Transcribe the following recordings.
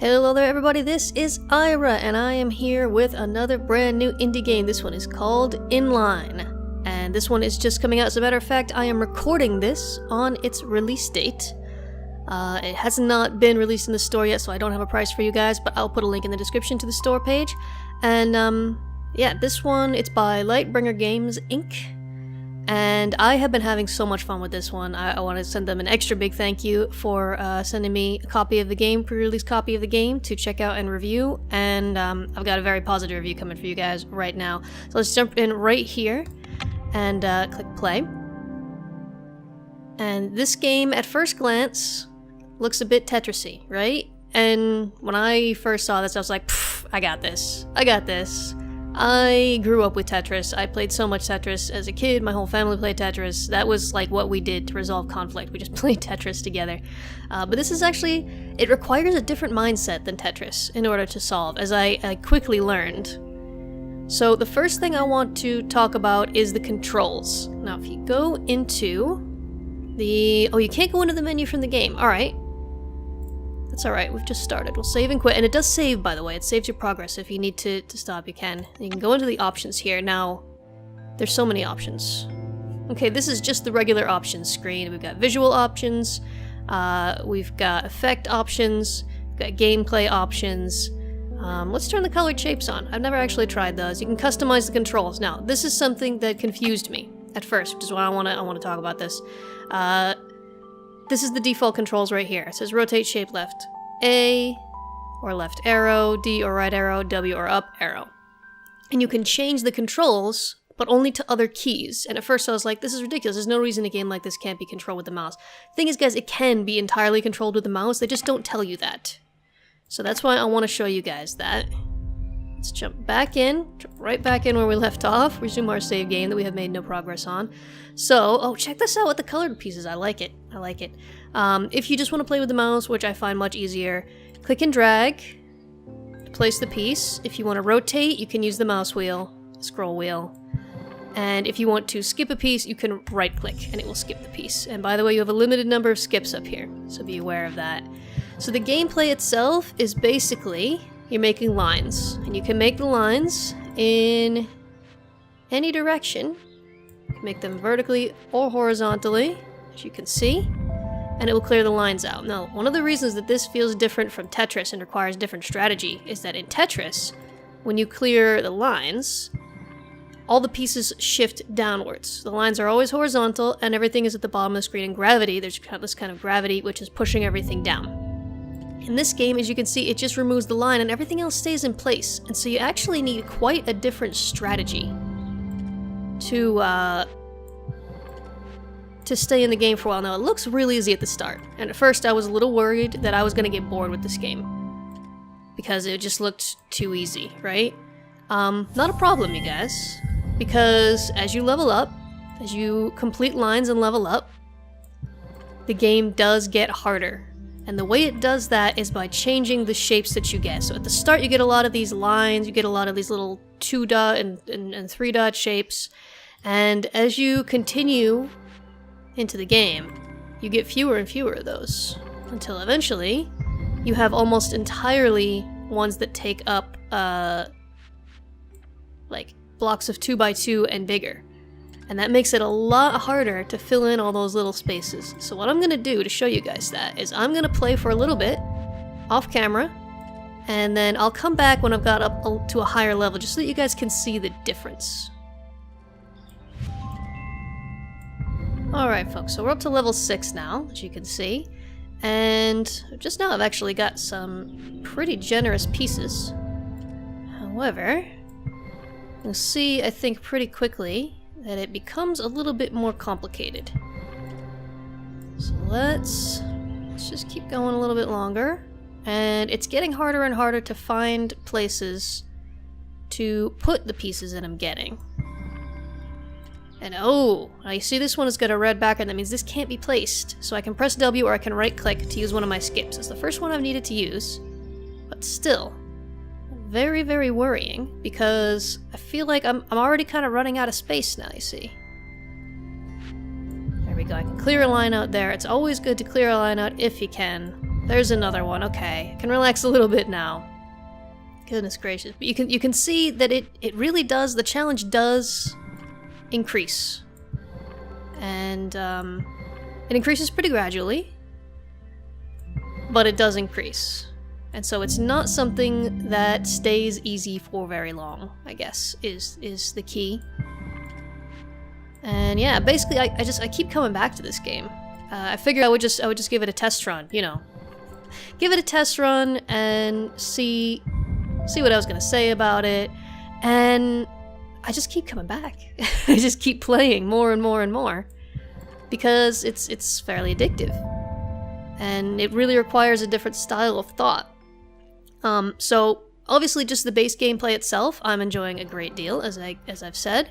Hello there everybody, this is Ira, and I am here with another brand new indie game. This one is called Inline, and this one is just coming out. As a matter of fact, I am recording this on its release date. It has not been released in the store yet, so I don't have a price for you guys, but I'll put a link in the description to the store page. And yeah, this one, it's by Lightbringer Games, Inc. And I have been having so much fun with this one. I want to send them an extra big thank you for sending me a copy of the game, pre-release copy of the game, to check out and review. And I've got a very positive review coming for you guys right now. So let's jump in right here and click play. And this game, at first glance, looks a bit Tetris-y, right? And when I first saw this, I was like, I got this. I got this. I grew up with Tetris. I played so much Tetris as a kid. My whole family played Tetris. That was like what we did to resolve conflict. We just played Tetris together. But this is actually, it requires a different mindset than Tetris in order to solve, as I quickly learned. So the first thing I want to talk about is the controls. Now if you go into the, oh, you can't go into the menu from the game. Alright. That's alright, we've just started. We'll save and quit. And it does save, by the way. It saves your progress. If you need to stop, you can. You can go into the options here. Now, there's so many options. Okay, this is just the regular options screen. We've got visual options. We've got effect options. We've got gameplay options. Let's turn the colored shapes on. I've never actually tried those. You can customize the controls. Now, this is something that confused me at first, which is why I want to talk about this. This is the default controls right here. It says rotate shape left A or left arrow, D or right arrow, W or up arrow. And you can change the controls, but only to other keys. And at first I was like, this is ridiculous. There's no reason a game like this can't be controlled with the mouse. Thing is, guys, it can be entirely controlled with the mouse. They just don't tell you that. So that's why I want to show you guys that. Let's jump back in, jump right back in where we left off, resume our save game that we have made no progress on. So, oh, check this out with the colored pieces. I like it. I like it. If you just want to play with the mouse, which I find much easier, click and drag to place the piece. If you want to rotate, you can use the mouse wheel, scroll wheel. And if you want to skip a piece, you can right click and it will skip the piece. And by the way, you have a limited number of skips up here, so be aware of that. So the gameplay itself is basically, you're making lines, and you can make the lines in any direction. You can make them vertically or horizontally, as you can see, and it will clear the lines out. Now, one of the reasons that this feels different from Tetris and requires different strategy is that in Tetris, when you clear the lines, all the pieces shift downwards. The lines are always horizontal, and everything is at the bottom of the screen. In gravity, there's this kind of gravity which is pushing everything down. In this game, as you can see, it just removes the line and everything else stays in place. And so you actually need quite a different strategy to stay in the game for a while. Now, it looks really easy at the start. And at first, I was a little worried that I was going to get bored with this game, because it just looked too easy, right? Not a problem, you guys. Because as you level up, as you complete lines and level up, the game does get harder. And the way it does that is by changing the shapes that you get. So at the start you get a lot of these lines, you get a lot of these little 2-dot and 3-dot shapes. And as you continue into the game, you get fewer and fewer of those. Until eventually, you have almost entirely ones that take up like blocks of 2x2 and bigger. And that makes it a lot harder to fill in all those little spaces. So what I'm going to do to show you guys that is I'm going to play for a little bit off camera, and then I'll come back when I've got up to a higher level just so that you guys can see the difference. Alright folks, so we're up to level 6 now, as you can see. And just now I've actually got some pretty generous pieces. However, you'll see, I think, pretty quickly that it becomes a little bit more complicated. So let's just keep going a little bit longer. And it's getting harder and harder to find places to put the pieces that I'm getting. And oh, I see this one has got a red background. That means this can't be placed. So I can press W or I can right click to use one of my skips. It's the first one I've needed to use, but still very, very worrying, because I feel like I'm already kind of running out of space now, you see. There we go, I can clear a line out there. It's always good to clear a line out if you can. There's another one. Okay, I can relax a little bit now. Goodness gracious. But you can see that it really does, the challenge does increase. And it increases pretty gradually, but it does increase. And so it's not something that stays easy for very long, I guess, is the key. And yeah, basically I keep coming back to this game. I figured I would just give it a test run, you know. Give it a test run and see what I was gonna say about it. And I just keep coming back. I just keep playing more and more and more. Because it's fairly addictive. And it really requires a different style of thought. So obviously just the base gameplay itself, I'm enjoying a great deal, as I've said.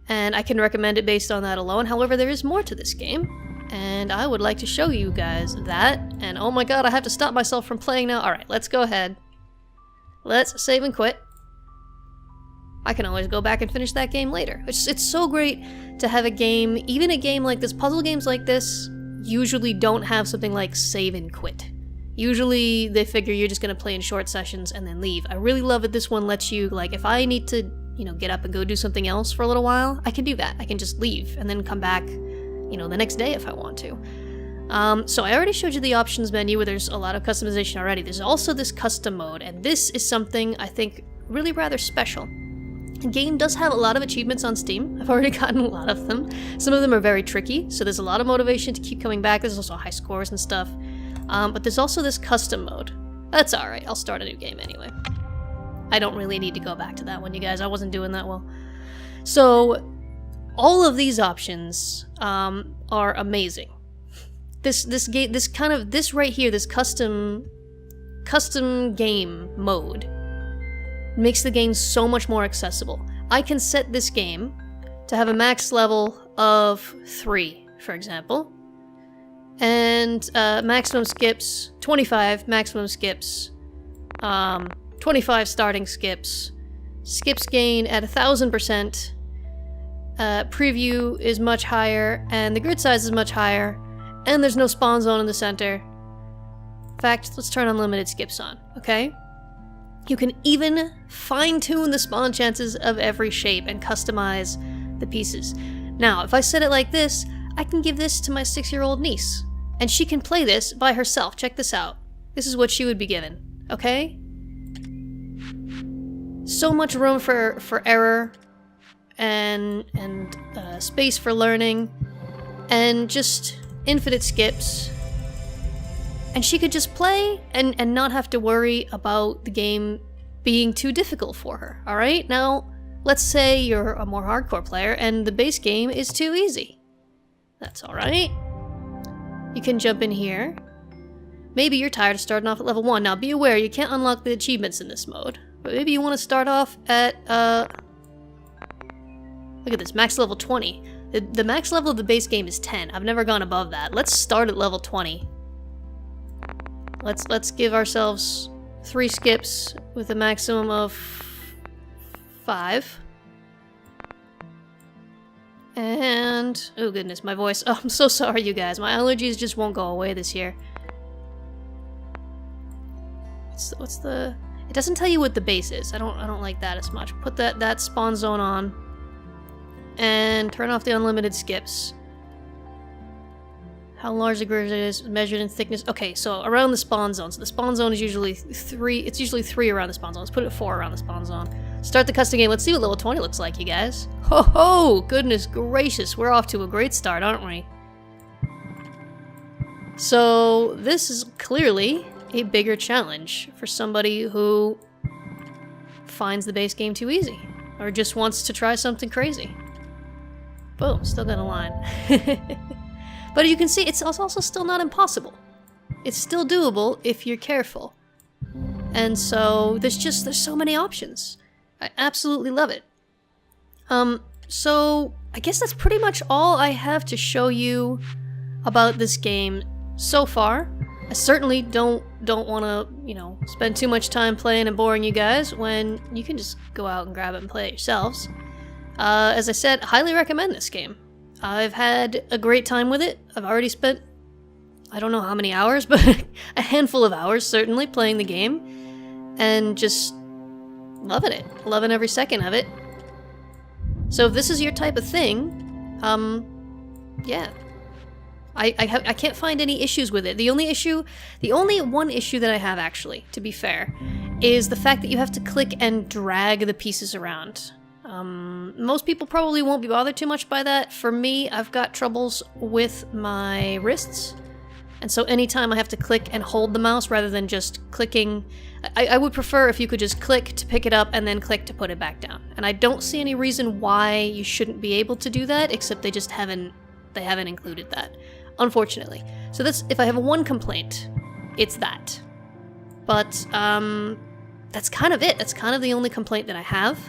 And I can recommend it based on that alone. However, there is more to this game. And I would like to show you guys that. And oh my god, I have to stop myself from playing now. Alright, let's go ahead. Let's save and quit. I can always go back and finish that game later. It's so great to have a game, even a game like this, puzzle games like this usually don't have something like save and quit. Usually they figure you're just gonna play in short sessions and then leave. I really love that this one lets you, like, if I need to, you know, get up and go do something else for a little while, I can do that. I can just leave and then come back, you know, the next day if I want to. So I already showed you the options menu where there's a lot of customization already. There's also this custom mode, and this is something I think really rather special. The game does have a lot of achievements on Steam. I've already gotten a lot of them. Some of them are very tricky, so there's a lot of motivation to keep coming back. There's also high scores and stuff. But there's also this custom mode. That's alright, I'll start a new game anyway. I don't really need to go back to that one, you guys. I wasn't doing that well. So, all of these options are amazing. This right here, this custom game mode makes the game so much more accessible. I can set this game to have a max level of 3, for example. And maximum skips, 25 maximum skips, 25 starting skips, skips gain at 1000%, preview is much higher, and the grid size is much higher, and there's no spawn zone in the center. In fact, let's turn unlimited skips on, okay? You can even fine-tune the spawn chances of every shape and customize the pieces. Now, if I set it like this, I can give this to my 6-year-old niece, and she can play this by herself. Check this out. This is what she would be given, okay? So much room for error and space for learning, and just infinite skips. And she could just play and not have to worry about the game being too difficult for her, alright? Now, let's say you're a more hardcore player and the base game is too easy. That's alright. You can jump in here. Maybe you're tired of starting off at level 1. Now, be aware, you can't unlock the achievements in this mode. But maybe you want to start off at, look at this, max level 20. The max level of the base game is 10. I've never gone above that. Let's start at level 20. Let's give ourselves 3 skips with a maximum of 5. And oh goodness, my voice. Oh, I'm so sorry, you guys. My allergies just won't go away this year. What's the? It doesn't tell you what the base is. I don't like that as much. Put that spawn zone on, and turn off the unlimited skips. How large the grid is measured in thickness. Okay, so around the spawn zone. So the spawn zone is usually 3. It's usually 3 around the spawn zone. Let's put it at 4 around the spawn zone. Start the custom game. Let's see what level 20 looks like, you guys. Ho ho! Goodness gracious, we're off to a great start, aren't we? So this is clearly a bigger challenge for somebody who finds the base game too easy, or just wants to try something crazy. Boom, still got a line. But you can see it's also still not impossible. It's still doable if you're careful. And so there's so many options. I absolutely love it. So I guess that's pretty much all I have to show you about this game so far. I certainly don't want to, you know, spend too much time playing and boring you guys when you can just go out and grab it and play it yourselves. As I said, highly recommend this game. I've had a great time with it. I've already spent I don't know how many hours, but a handful of hours certainly playing the game, and just loving it, loving every second of it. So if this is your type of thing, yeah. I can't find any issues with it. The only one issue that I have, actually, to be fair, is the fact that you have to click and drag the pieces around. Most people probably won't be bothered too much by that. For me, I've got troubles with my wrists, and so anytime I have to click and hold the mouse rather than just clicking, I would prefer if you could just click to pick it up and then click to put it back down. And I don't see any reason why you shouldn't be able to do that, except they just haven't included that, unfortunately. So that's, if I have one complaint, it's that. But that's kind of it. That's kind of the only complaint that I have,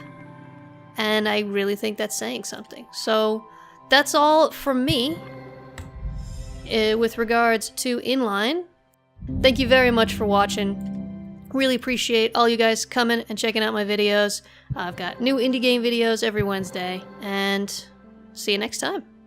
and I really think that's saying something. So that's all from me with regards to Inline. Thank you very much for watching. Really appreciate all you guys coming and checking out my videos. I've got new indie game videos every Wednesday, and see you next time.